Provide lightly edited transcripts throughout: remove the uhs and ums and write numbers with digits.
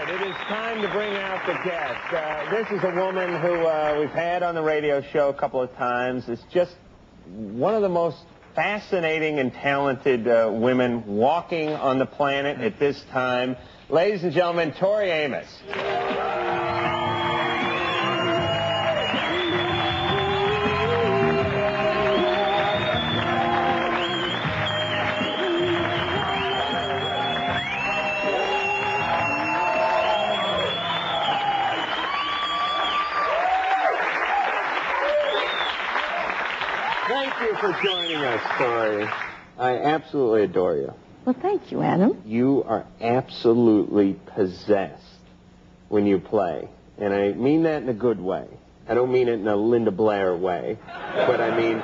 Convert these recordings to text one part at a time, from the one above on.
right, it is time to bring out the guest. This is a woman who we've had on the radio show a couple of times. It's just one of the most fascinating and talented women walking on the planet at this time. Ladies and gentlemen, Tori Amos. Thank you for joining us, Tori. I absolutely adore you. Well, thank you, Adam. You are absolutely possessed when you play. And I mean that in a good way. I don't mean it in a Linda Blair way. But I mean,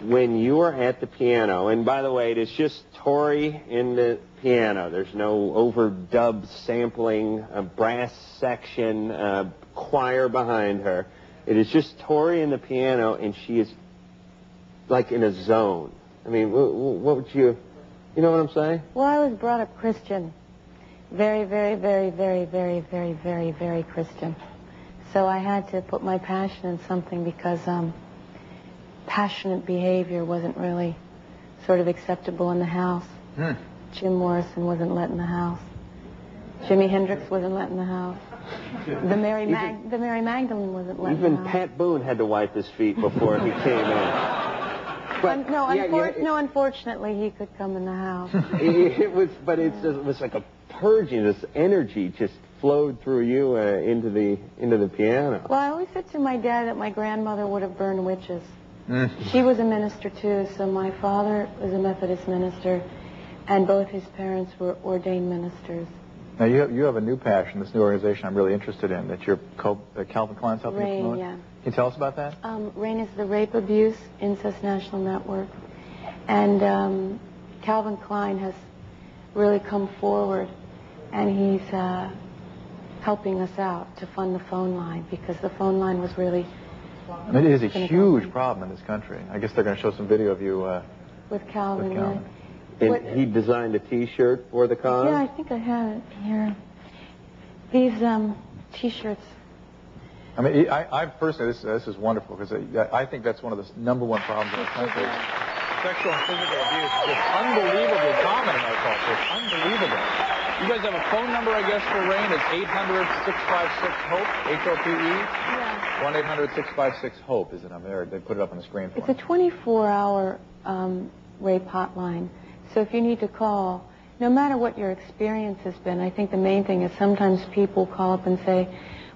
when you are at the piano, and by the way, it is just Tori in the piano. There's no overdub sampling, a brass section, a choir behind her. It is just Tori in the piano, and she is like in a zone. I mean, what would you know what I'm saying? Well, I was brought up Christian. Very, very, very, very, very, very, very, very Christian. So I had to put my passion in something because passionate behavior wasn't really sort of acceptable in the house. Jim Morrison wasn't let in the house. Jimi Hendrix wasn't let in the house. The Mary Magdalene wasn't let in the house. Even Pat Boone had to wipe his feet before he came in. But, no, unfortunately, he could come in the house. It was like a purging. This energy just flowed through you into the piano. Well, I always said to my dad that my grandmother would have burned witches. She was a minister too. So my father was a Methodist minister, and both his parents were ordained ministers. Now you have a new passion, this new organization I'm really interested in, that you're Calvin Klein's helping you promote. Yeah. Can you tell us about that? RAINN is the Rape, Abuse, Incest National Network. And Calvin Klein has really come forward, and he's helping us out to fund the phone line, because the phone line was really... I mean, it is a huge problem in this country. I guess they're going to show some video of you with Calvin. With Calvin. And he designed a T-shirt for the cause? Yeah, I think I have it here. These T-shirts. I mean, I personally, this is wonderful, because I think that's one of the #1 problems in our country. Sexual and physical abuse is just unbelievably common in our culture. It's unbelievable. You guys have a phone number, I guess, for RAINN. It's 800-656-HOPE, H-O-P-E? Yeah. 1-800-656-HOPE is the number. They put it up on the screen for It's a 24-hour rape hotline. So if you need to call, no matter what your experience has been, I think the main thing is sometimes people call up and say,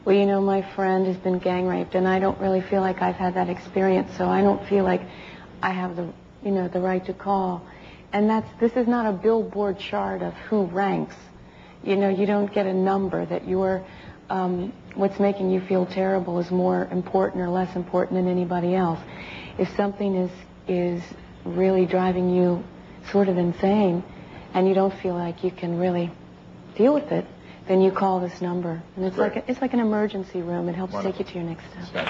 well, you know, my friend has been gang raped, and I don't really feel like I've had that experience, so I don't feel like I have the, the right to call. And this is not a billboard chart of who ranks. You don't get a number that what's making you feel terrible is more important or less important than anybody else. If something is really driving you sort of insane, and you don't feel like you can really deal with it, then you call this number. And it's like an emergency room. It helps take you to your next step. All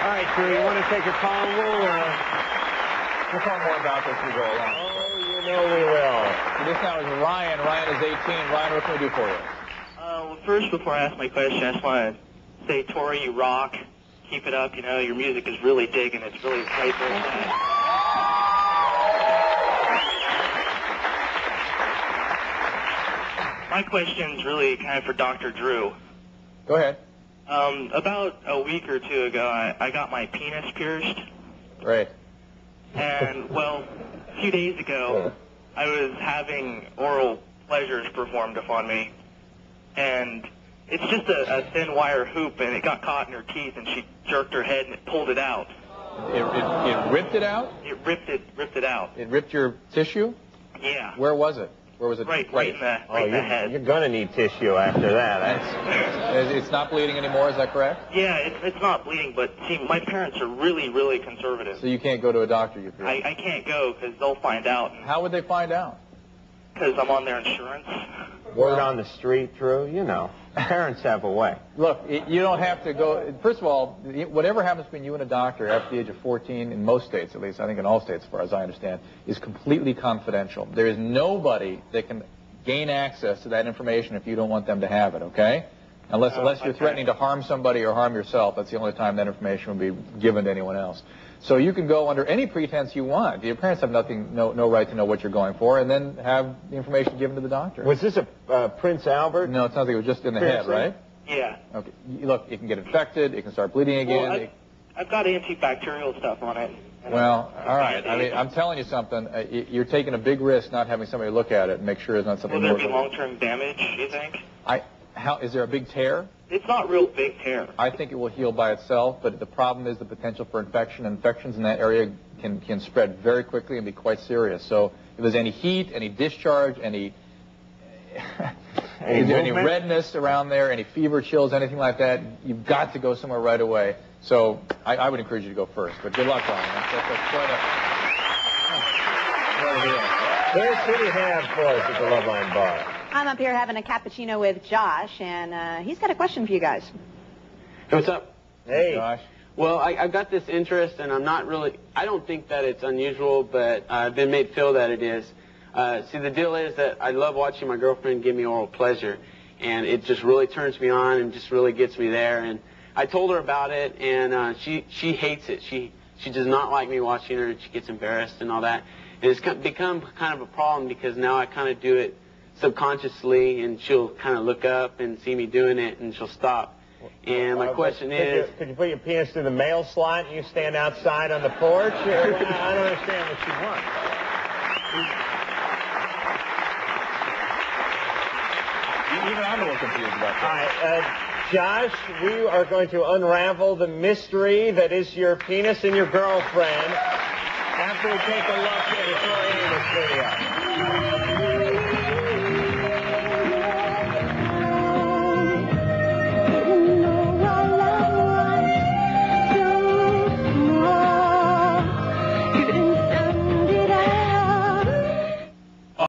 right, Drew, you want to take a call? We'll talk more about this as we go along. Oh, we will. This now is Ryan. Ryan is 18. Ryan, what can we do for you? Well, first, before I ask my question, I just want to say, Tori, you rock. Keep it up. Your music is really digging. It's really playful. My question's really kind of for Dr. Drew. Go ahead. About a week or two ago, I got my penis pierced. Right. And, well, a few days ago, I was having oral pleasures performed upon me. And it's just a thin wire hoop, and it got caught in her teeth, and she jerked her head, and it pulled it out. It ripped it out? It ripped it out. It ripped your tissue? Yeah. Where was it? Where was it? Right in the head. You're going to need tissue after that. It's not bleeding anymore, is that correct? Yeah, it's not bleeding, but see, my parents are really, really conservative. So you can't go to a doctor, you feel? I can't go because they'll find out. How would they find out? Because I'm on their insurance. Word on the street, Drew, parents have a way. Look, you don't have to go. First of all, whatever happens between you and a doctor after the age of 14, in most states at least, I think in all states as far as I understand, is completely confidential. There is nobody that can gain access to that information if you don't want them to have it, okay? Unless you're threatening to harm somebody or harm yourself, that's the only time that information will be given to anyone else. So you can go under any pretense you want. Your parents have no right to know what you're going for, and then have the information given to the doctor. Was this a Prince Albert? No, it sounds like it was just in the head, right? Yeah. Okay. Look, it can get infected. It can start bleeding again. Well, I've got antibacterial stuff on it. Well, all right. I mean, I'm telling you something. You're taking a big risk not having somebody look at it and make sure it's not something. Will there be long-term damage, you think? Is there a big tear? It's not real big tear. I think it will heal by itself, but the problem is the potential for infection. Infections in that area can spread very quickly and be quite serious. So if there's any heat, any discharge, any redness around there, any fever, chills, anything like that, you've got to go somewhere right away. So I would encourage you to go first. But good luck, Ryan. That's quite a... Who do you have for us at the Loveline bar? I'm up here having a cappuccino with Josh, and he's got a question for you guys. Hey, what's up? Hey. Josh. Well, I've got this interest, and I don't think that it's unusual, but I've been made feel that it is. See, the deal is that I love watching my girlfriend give me oral pleasure, and it just really turns me on and just really gets me there. And I told her about it, and she hates it. She does not like me watching her, and she gets embarrassed and all that. And it's become kind of a problem because now I kind of do it subconsciously, and she'll kind of look up and see me doing it, and she'll stop. And my question is... Could you put your penis through the mail slot and you stand outside on the porch? I don't understand what you want. Even I'm a little confused about that. All right, Josh, we are going to unravel the mystery that is your penis and your girlfriend after we take a look at the Tori Amos video.